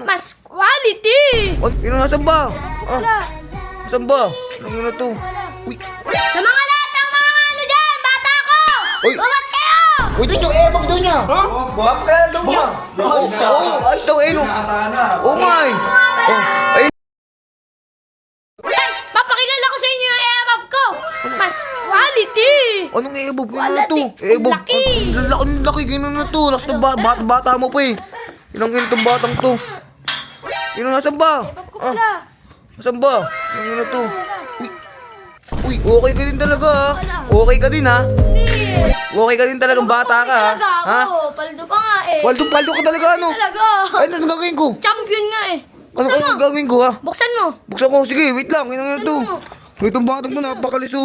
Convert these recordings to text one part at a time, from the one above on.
Mas quality! Ay, nasan ba? Wala. Saan ba? Ano na to? Uy, Sa mga lahat ng mga ano dyan, bata ko! Uy. Bumas kayo! uy, doon yung ebag doon niya. Ha? Buhap ka daw niya. Ayos daw, eh, no. Oo nga, eh. Oh, ayun. Guys, papakilala ko sa inyo yung e-abab ko! Mas quality! Anong ebag? Ano Wala, na to? di- Ebag. laki. Ang laki, gano'n na to. Last na bata mo pa, eh. Ilang itong batang to. Yun, nasan ba? Ebab ko pala. Nasaan ba? Ano na to? Uy, okay ka din talaga, ha? Okay ka din, ha? Hindi. Okay ka din talagang bata ka, ha? Talaga Ha? ako. Paldo pa nga eh. Paldo ka talaga, ano? Talaga. Ay, ano gagawin ko? Champion nga eh. Ano Buksan mo. gagawin ko, ha? Buksan mo. Buksan ko, sige, wait lang. Ano na to? mo. Wait, itong batang to, napakaliso.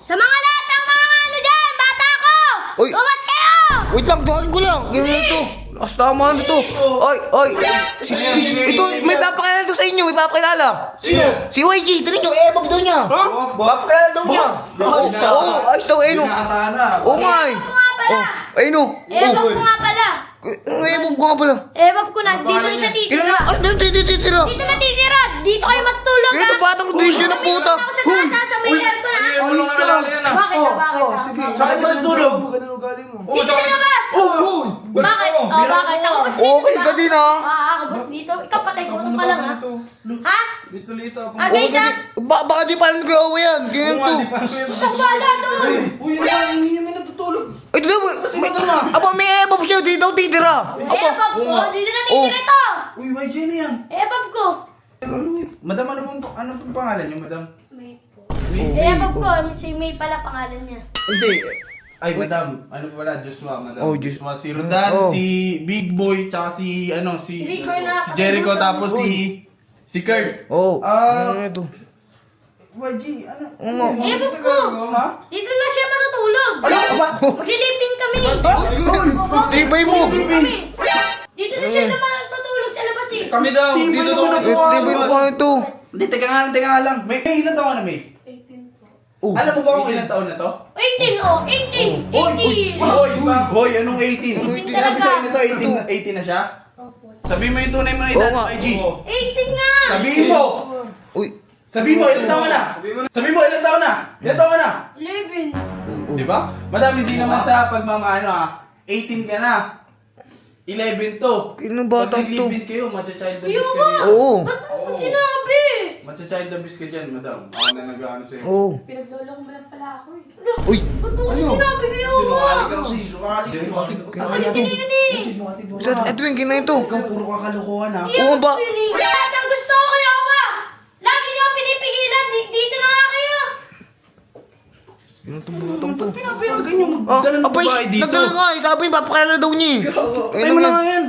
Sa mga lahat ng mga ano dyan, bata ko! Uy. Bumas kayo! Wait lang, duhanin ko lang. Gano'n na to. As tama na to. Ay. Ito, may papakilala to sa inyo. May papakilala. Sino? Si YG. Tignan nyo, ebag daw niya. Ha? Papakilala daw niya. Ayos daw, eh, no. Oo nga, eh. Ebab ko nga pala. Ayun, no. Ebab ko nga pala. Ang ebag ko nga pala. Ebab ko na. Dito na siya Tira titira. na. Ay, doon titira. Dito na titira. Dito kayo matutulog Ito, ha. batang dish na puta. Ako sa taas sa may aircon ha. Bakit ha? Bakit ha? Saan ba tulog? Dito sa labas. Bakit? Bakit? Ako basta dito Okay ka din, ha? Ako basta dito. Ikaw patay ko pa lang ha. Ha? Lito. Guys ha? Baka di pala nag-awa yan. Ganyan to. Isang bala doon. Uy, hindi may natutulog. Ay, di daw. Aba, may ebag siya. Di daw titira. Ebab ko. Dito na titira ito. Uy, YG na yan. Ebab ko. Madam, ano pong pangalan niyo, madam? May po. Ebab ko. Si May pala pangalan niya. Hindi. Ay, madam. Ano pala? Joshua, madam. Oh, Joshua. Si Rodan, Oh. si Big Boy, tsaka si, Si Big Boy na- si Jericho, tapos si Kurt. Oh. Ah. Ano ito? YG, ano? Ebab ko. Ha? Dito na siya matutulog. Ano? Aba? Maglilipin kami. Tibay mo. Maglilipin kami. Dito na siya naman natutulog sa labas eh. Kami daw. Tibay Dito naman daw. ako. Tibay mo pa ito. Hindi, teka nga lang. May ilan taon na, May? 18 po. Oh. Alam mo ba kung ilan taon na to? 18 oh. 18. 18. Hoy, anong 18? Anong 18 Sabi talaga? sa'yo nito, 18 na siya? Opo. Sabihin mo yung tunay mo na Oo edad, nga. YG. 18 nga. Sabihin mo! Uy. Sabihin mo, ilan taon ka na? Sabihin mo, ilan taon na? Ilan taon ka na? 11. Di ba? Madam, hindi naman sa pagmamaano ha. 18 ka na. 11 to. Kinong Pag batang to? nag-live-in kayo, matcha-child abuse Ayaw ka nga. dyan. Oo. Ba't mo ko sinabi? Matcha-child abuse ka dyan, madam. Ako na nag-ano sa'yo. Oh. Pinaglolo ko lang pala ako eh. Ano? Uy. Ba't mo ko sinabi kayo? Sinungaling ka kasi, sinungaling. Kalit na yun eh. Sa Edwin, kina ito. Ikaw, puro ka kalokohan ha. Iyak Oo ba? ko yun eh. Lahat ang gusto ko kayo ba? Lagi niyo ako pinipigilan. Dito na nga kayo. Kinong itong batang to? Pinapayagan yung magdala ng Abay, babae dito. nagdala nga eh. Sabi, papakilala daw niya eh. Tayo mo na nga yan.